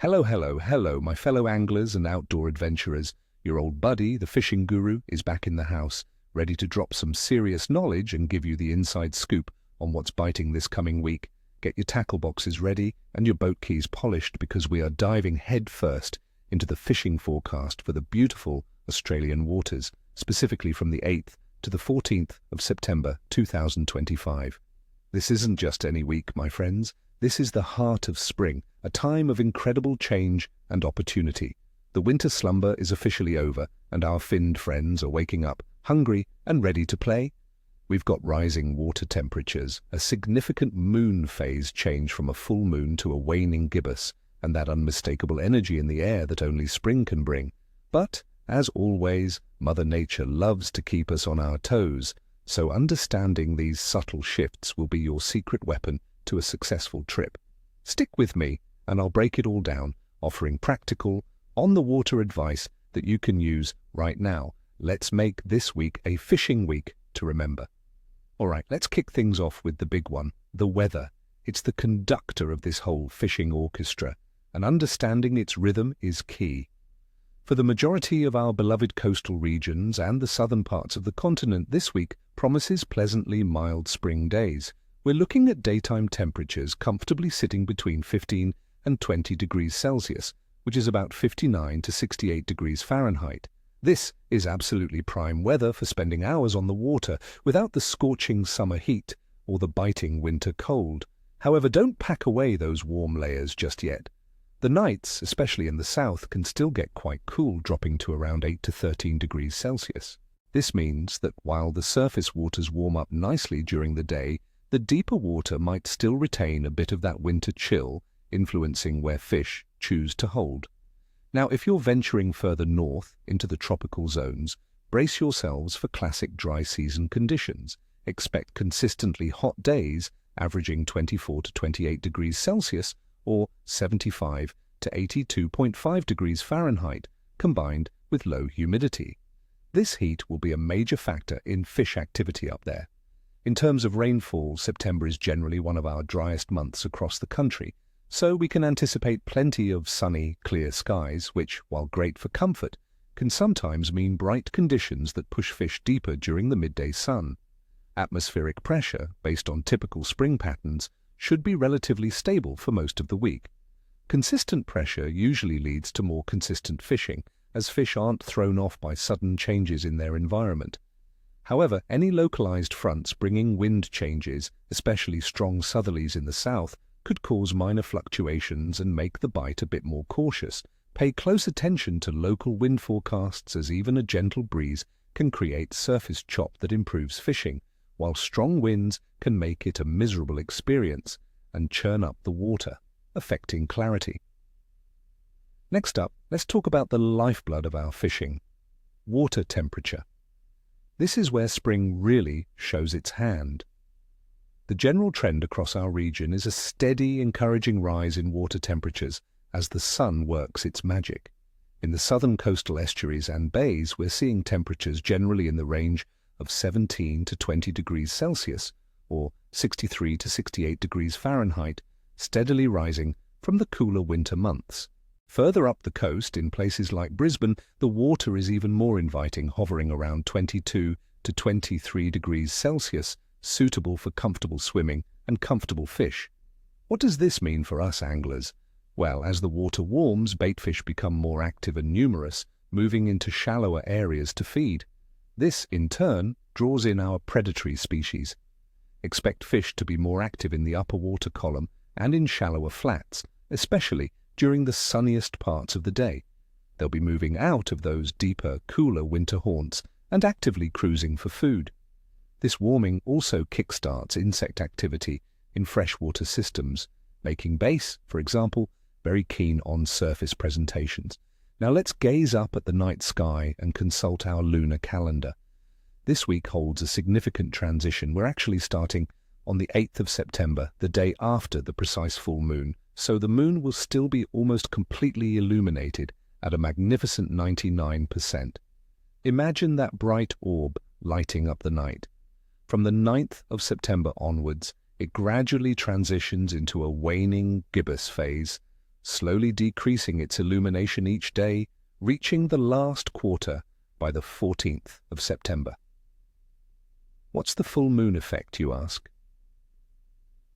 Hello, hello, hello, my fellow anglers and outdoor adventurers. Your old buddy, the fishing guru, is back in the house, ready to drop some serious knowledge and give you the inside scoop on what's biting this coming week. Get your tackle boxes ready and your boat keys polished because we are diving head first into the fishing forecast for the beautiful Australian waters, specifically from the 8th to the 14th of September 2025. This isn't just any week, my friends. This is the heart of spring, a time of incredible change and opportunity. The winter slumber is officially over, and our finned friends are waking up, hungry and ready to play. We've got rising water temperatures, a significant moon phase change from a full moon to a waning gibbous, and that unmistakable energy in the air that only spring can bring. But, as always, Mother Nature loves to keep us on our toes, so understanding these subtle shifts will be your secret weapon to a successful trip. Stick with me, and I'll break it all down, offering practical, on-the-water advice that you can use right now. Let's make this week a fishing week to remember. All right, let's kick things off with the big one, the weather. It's the conductor of this whole fishing orchestra, and understanding its rhythm is key. For the majority of our beloved coastal regions and the southern parts of the continent, this week promises pleasantly mild spring days. We're looking at daytime temperatures comfortably sitting between 15 and 20 degrees Celsius, which is about 59 to 68 degrees Fahrenheit. This is absolutely prime weather for spending hours on the water without the scorching summer heat or the biting winter cold. However, don't pack away those warm layers just yet. The nights, especially in the south, can still get quite cool, dropping to around 8 to 13 degrees Celsius. This means that while the surface waters warm up nicely during the day, the deeper water might still retain a bit of that winter chill, influencing where fish choose to hold. Now, if you're venturing further north into the tropical zones, brace yourselves for classic dry season conditions. Expect consistently hot days, averaging 24 to 28 degrees Celsius or 75 to 82.5 degrees Fahrenheit, combined with low humidity. This heat will be a major factor in fish activity up there. In terms of rainfall, September is generally one of our driest months across the country, so we can anticipate plenty of sunny, clear skies, which, while great for comfort, can sometimes mean bright conditions that push fish deeper during the midday sun. Atmospheric pressure, based on typical spring patterns, should be relatively stable for most of the week. Consistent pressure usually leads to more consistent fishing, as fish aren't thrown off by sudden changes in their environment. However, any localized fronts bringing wind changes, especially strong southerlies in the south, could cause minor fluctuations and make the bite a bit more cautious. Pay close attention to local wind forecasts, as even a gentle breeze can create surface chop that improves fishing, while strong winds can make it a miserable experience and churn up the water, affecting clarity. Next up, let's talk about the lifeblood of our fishing, water temperature. This is where spring really shows its hand. The general trend across our region is a steady, encouraging rise in water temperatures as the sun works its magic. In the southern coastal estuaries and bays, we're seeing temperatures generally in the range of 17 to 20 degrees Celsius, or 63 to 68 degrees Fahrenheit, steadily rising from the cooler winter months. Further up the coast, in places like Brisbane, the water is even more inviting, hovering around 22 to 23 degrees Celsius, suitable for comfortable swimming and comfortable fish. What does this mean for us anglers? Well, as the water warms, baitfish become more active and numerous, moving into shallower areas to feed. This, in turn, draws in our predatory species. Expect fish to be more active in the upper water column and in shallower flats, especially during the sunniest parts of the day. They'll be moving out of those deeper, cooler winter haunts and actively cruising for food. This warming also kickstarts insect activity in freshwater systems, making bass, for example, very keen on surface presentations. Now let's gaze up at the night sky and consult our lunar calendar. This week holds a significant transition. We're actually starting on the 8th of September, the day after the precise full moon, so the moon will still be almost completely illuminated at a magnificent 99%. Imagine that bright orb lighting up the night. From the 9th of September onwards, it gradually transitions into a waning gibbous phase, slowly decreasing its illumination each day, reaching the last quarter by the 14th of September. What's the full moon effect, you ask?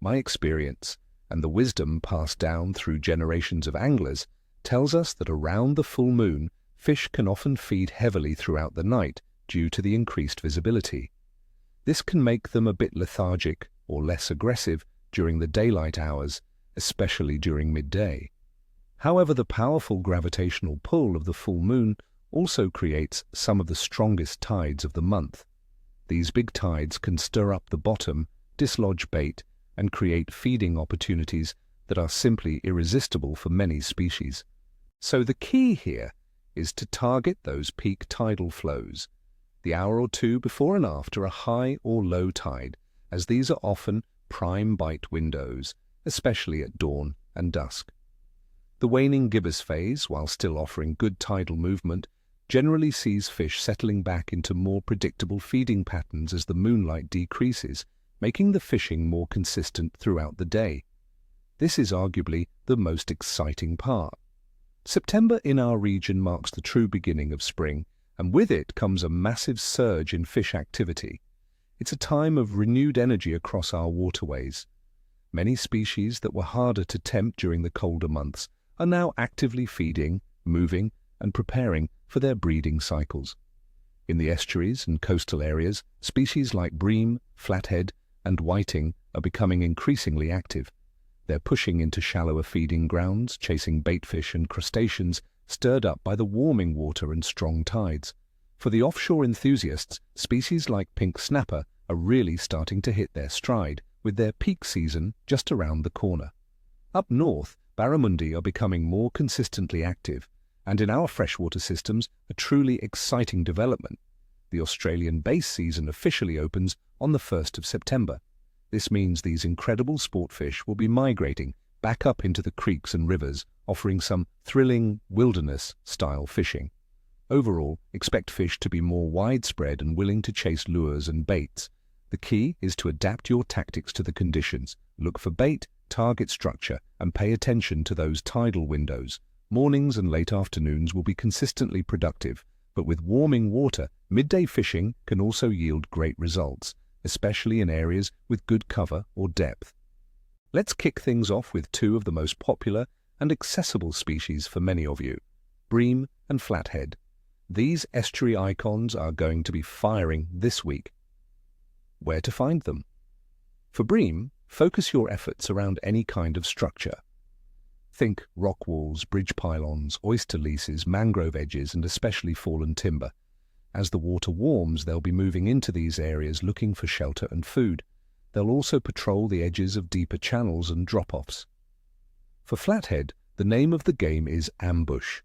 My experience, and the wisdom passed down through generations of anglers, tells us that around the full moon, fish can often feed heavily throughout the night due to the increased visibility. This can make them a bit lethargic or less aggressive during the daylight hours, especially during midday. However, the powerful gravitational pull of the full moon also creates some of the strongest tides of the month. These big tides can stir up the bottom, dislodge bait, and create feeding opportunities that are simply irresistible for many species. So the key here is to target those peak tidal flows, the hour or two before and after a high or low tide, as these are often prime bite windows, especially at dawn and dusk. The waning gibbous phase, while still offering good tidal movement, generally sees fish settling back into more predictable feeding patterns as the moonlight decreases, making the fishing more consistent throughout the day. This is arguably the most exciting part. September in our region marks the true beginning of spring, and with it comes a massive surge in fish activity. It's a time of renewed energy across our waterways. Many species that were harder to tempt during the colder months are now actively feeding, moving, and preparing for their breeding cycles. In the estuaries and coastal areas, species like bream, flathead, and whiting are becoming increasingly active. They're pushing into shallower feeding grounds, chasing baitfish and crustaceans stirred up by the warming water and strong tides. For the offshore enthusiasts, species like pink snapper are really starting to hit their stride, with their peak season just around the corner. Up north, barramundi are becoming more consistently active, and in our freshwater systems, a truly exciting development. The Australian base season officially opens on the 1st of September. This means these incredible sport fish will be migrating back up into the creeks and rivers, offering some thrilling wilderness-style fishing. Overall, expect fish to be more widespread and willing to chase lures and baits. The key is to adapt your tactics to the conditions. Look for bait, target structure, and pay attention to those tidal windows. Mornings and late afternoons will be consistently productive, but with warming water, midday fishing can also yield great results, especially in areas with good cover or depth. Let's kick things off with two of the most popular and accessible species for many of you, bream and flathead. These estuary icons are going to be firing this week. Where to find them? For bream, focus your efforts around any kind of structure. Think rock walls, bridge pylons, oyster leases, mangrove edges, and especially fallen timber. As the water warms, they'll be moving into these areas looking for shelter and food. They'll also patrol the edges of deeper channels and drop-offs. For flathead, the name of the game is ambush.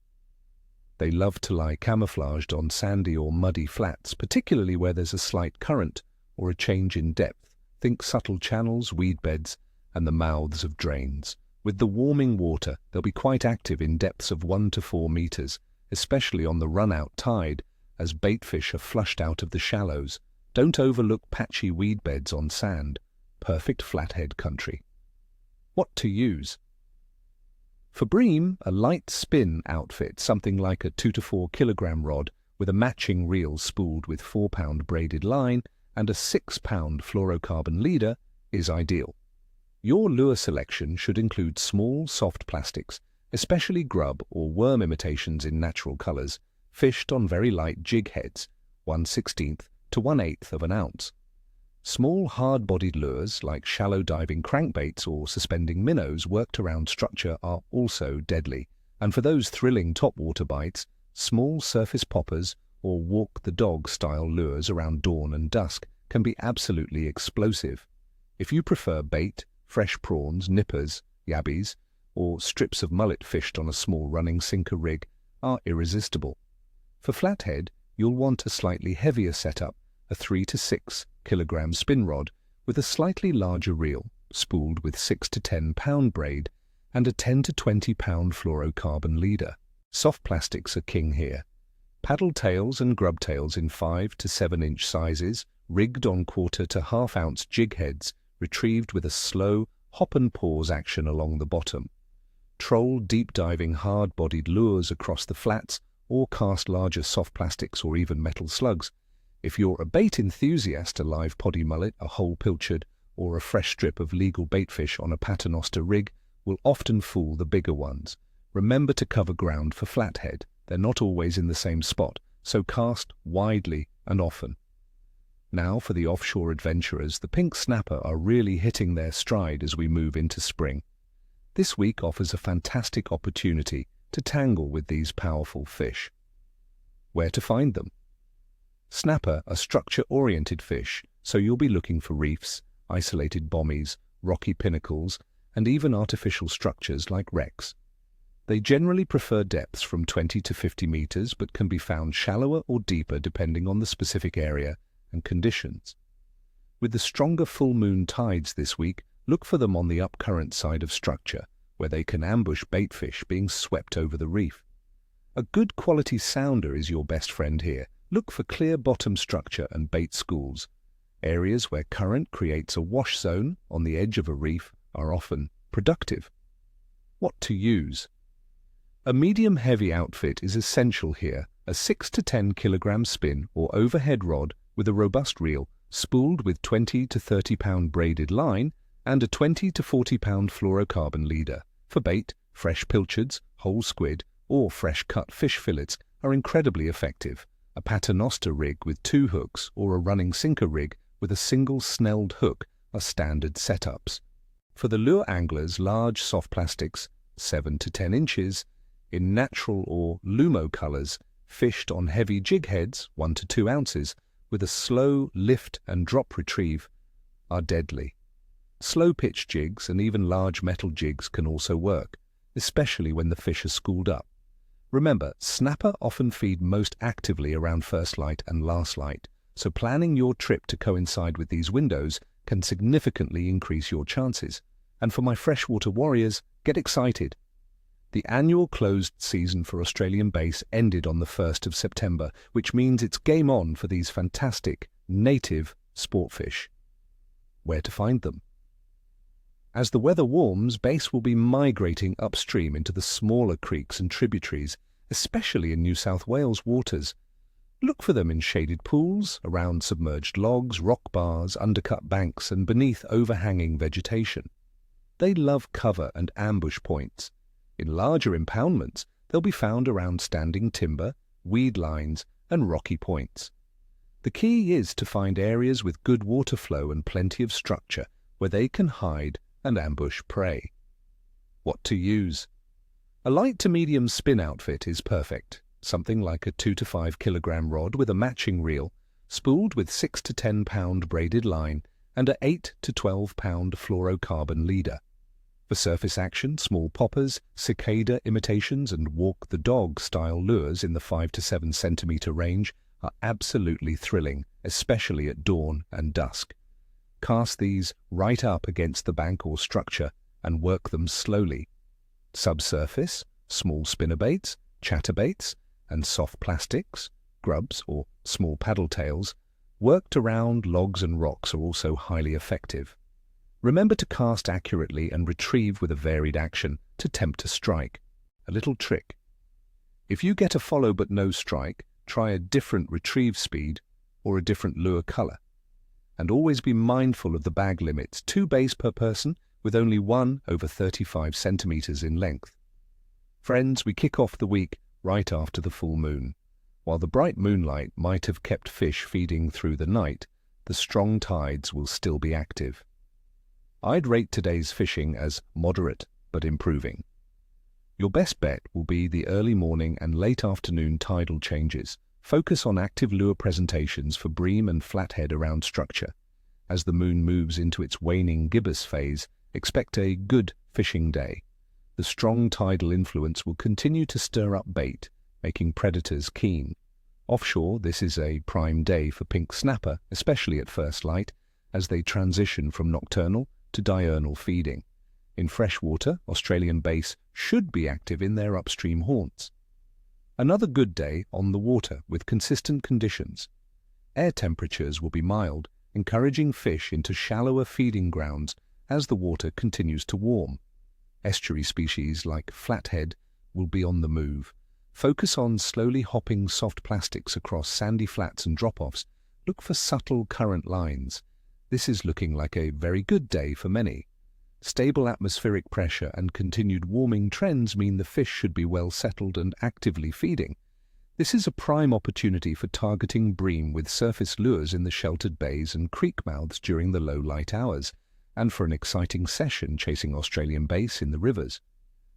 They love to lie camouflaged on sandy or muddy flats, particularly where there's a slight current or a change in depth. Think subtle channels, weed beds, and the mouths of drains. With the warming water, they'll be quite active in depths of 1 to 4 meters, especially on the run-out tide, as baitfish are flushed out of the shallows. Don't overlook patchy weed beds on sand. Perfect flathead country. What to use? For bream, a light spin outfit, something like a 2 to 4 kilogram rod with a matching reel spooled with 4-pound braided line and a 6-pound fluorocarbon leader, is ideal. Your lure selection should include small, soft plastics, especially grub or worm imitations in natural colors, fished on very light jig heads, 1/16 to 1/8 of an ounce. Small, hard-bodied lures like shallow diving crankbaits or suspending minnows worked around structure are also deadly. And for those thrilling topwater bites, small surface poppers or walk-the-dog-style lures around dawn and dusk can be absolutely explosive. If you prefer bait, fresh prawns, nippers, yabbies, or strips of mullet fished on a small running sinker rig are irresistible. For flathead, you'll want a slightly heavier setup, a 3 to 6 kilogram spin rod with a slightly larger reel, spooled with 6 to 10 pound braid, and a 10 to 20 pound fluorocarbon leader. Soft plastics are king here. Paddle tails and grub tails in 5 to 7 inch sizes, rigged on 1/4 to 1/2 ounce jig heads, retrieved with a slow hop and pause action along the bottom. Troll deep-diving hard-bodied lures across the flats or cast larger soft plastics or even metal slugs. If you're a bait enthusiast, a live poddy mullet, a whole pilchard, or a fresh strip of legal baitfish on a paternoster rig will often fool the bigger ones. Remember to cover ground for flathead. They're not always in the same spot, so cast widely and often. Now for the offshore adventurers, the pink snapper are really hitting their stride as we move into spring. This week offers a fantastic opportunity to tangle with these powerful fish. Where to find them? Snapper are structure-oriented fish, so you'll be looking for reefs, isolated bommies, rocky pinnacles, and even artificial structures like wrecks. They generally prefer depths from 20 to 50 meters, but can be found shallower or deeper depending on the specific area and conditions. With the stronger full moon tides this week, look for them on the upcurrent side of structure, where they can ambush baitfish being swept over the reef. A good quality sounder is your best friend here. Look for clear bottom structure and bait schools. Areas where current creates a wash zone on the edge of a reef are often productive. What to use? A medium-heavy outfit is essential here. A 6 to 10 kilogram spin or overhead rod with a robust reel, spooled with 20 to 30 pound braided line, and a 20 to 40 pound fluorocarbon leader. For bait, fresh pilchards, whole squid, or fresh-cut fish fillets are incredibly effective. A paternoster rig with 2 hooks or a running sinker rig with a single snelled hook are standard setups. For the lure anglers, large soft plastics, 7 to 10 inches, in natural or lumo colors, fished on heavy jig heads, 1 to 2 ounces, with a slow lift and drop retrieve, are deadly. Slow pitch jigs and even large metal jigs can also work, especially when the fish are schooled up. Remember, snapper often feed most actively around first light and last light, so planning your trip to coincide with these windows can significantly increase your chances. And for my freshwater warriors, get excited. The annual closed season for Australian bass ended on the 1st of September, which means it's game on for these fantastic, native sportfish. Where to find them? As the weather warms, bass will be migrating upstream into the smaller creeks and tributaries, especially in New South Wales waters. Look for them in shaded pools, around submerged logs, rock bars, undercut banks, and beneath overhanging vegetation. They love cover and ambush points. In larger impoundments, they'll be found around standing timber, weed lines, and rocky points. The key is to find areas with good water flow and plenty of structure where they can hide and ambush prey. What to use? A light to medium spin outfit is perfect. Something like a 2 to 5 kilogram rod with a matching reel, spooled with 6 to 10 pound braided line, and a 8 to 12 pound fluorocarbon leader. For surface action, small poppers, cicada imitations, and walk the dog style lures in the 5 to 7 centimeter range are absolutely thrilling, especially at dawn and dusk. Cast these right up against the bank or structure and work them slowly. Subsurface, small spinnerbaits, chatterbaits, and soft plastics, grubs or small paddle tails, worked around logs and rocks are also highly effective. Remember to cast accurately and retrieve with a varied action to tempt a strike. A little trick. If you get a follow but no strike, try a different retrieve speed or a different lure color. And always be mindful of the bag limits, 2 bass per person with only 1 over 35 centimeters in length. Friends, we kick off the week right after the full moon. While the bright moonlight might have kept fish feeding through the night, the strong tides will still be active. I'd rate today's fishing as moderate but improving. Your best bet will be the early morning and late afternoon tidal changes. Focus on active lure presentations for bream and flathead around structure. As the moon moves into its waning gibbous phase, expect a good fishing day. The strong tidal influence will continue to stir up bait, making predators keen. Offshore, this is a prime day for pink snapper, especially at first light, as they transition from nocturnal to diurnal feeding. In freshwater, Australian bass should be active in their upstream haunts. Another good day on the water with consistent conditions. Air temperatures will be mild, encouraging fish into shallower feeding grounds as the water continues to warm. Estuary species like flathead will be on the move. Focus on slowly hopping soft plastics across sandy flats and drop-offs. Look for subtle current lines. This is looking like a very good day for many. Stable atmospheric pressure and continued warming trends mean the fish should be well settled and actively feeding. This is a prime opportunity for targeting bream with surface lures in the sheltered bays and creek mouths during the low light hours, and for an exciting session chasing Australian bass in the rivers.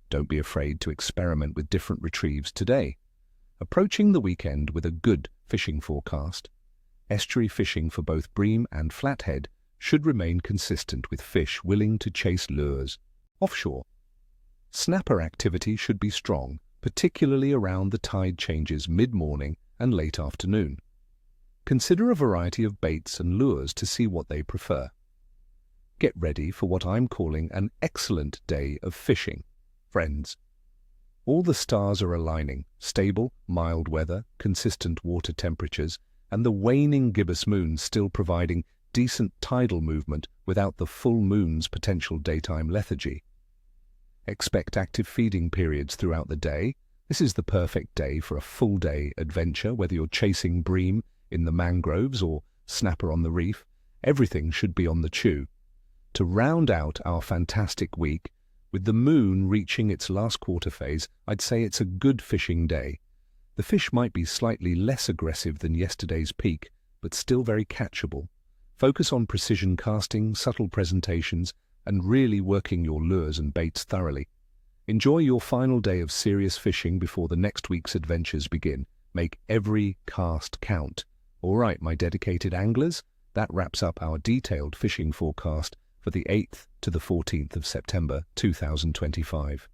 Don't be afraid to experiment with different retrieves today. Approaching the weekend with a good fishing forecast, estuary fishing for both bream and flathead should remain consistent with fish willing to chase lures. Offshore, snapper activity should be strong, particularly around the tide changes mid-morning and late afternoon. Consider a variety of baits and lures to see what they prefer. Get ready for what I'm calling an excellent day of fishing, friends. All the stars are aligning: stable, mild weather, consistent water temperatures, and the waning gibbous moon still providing decent tidal movement without the full moon's potential daytime lethargy. Expect active feeding periods throughout the day. This is the perfect day for a full-day adventure, whether you're chasing bream in the mangroves or snapper on the reef. Everything should be on the chew. To round out our fantastic week, with the moon reaching its last quarter phase, I'd say it's a good fishing day. The fish might be slightly less aggressive than yesterday's peak, but still very catchable. Focus on precision casting, subtle presentations, and really working your lures and baits thoroughly. Enjoy your final day of serious fishing before the next week's adventures begin. Make every cast count. All right, my dedicated anglers, that wraps up our detailed fishing forecast for the 8th to the 14th of September 2025.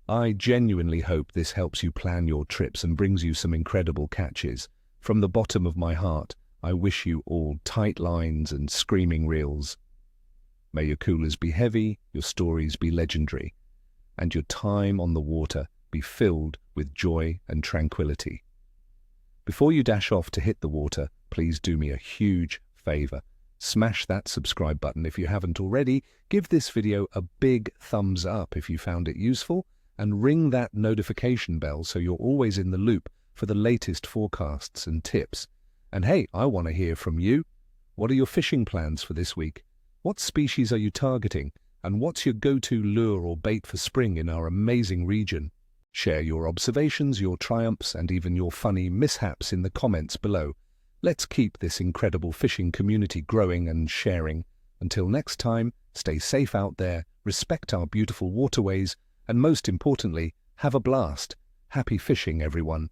I genuinely hope this helps you plan your trips and brings you some incredible catches. From the bottom of my heart, I wish you all tight lines and screaming reels. May your coolers be heavy, your stories be legendary, and your time on the water be filled with joy and tranquility. Before you dash off to hit the water, please do me a huge favor. Smash that subscribe button if you haven't already, give this video a big thumbs up if you found it useful, and ring that notification bell so you're always in the loop for the latest forecasts and tips. And hey, I want to hear from you. What are your fishing plans for this week? What species are you targeting? And what's your go-to lure or bait for spring in our amazing region? Share your observations, your triumphs, and even your funny mishaps in the comments below. Let's keep this incredible fishing community growing and sharing. Until next time, stay safe out there, respect our beautiful waterways, and most importantly, have a blast. Happy fishing, everyone.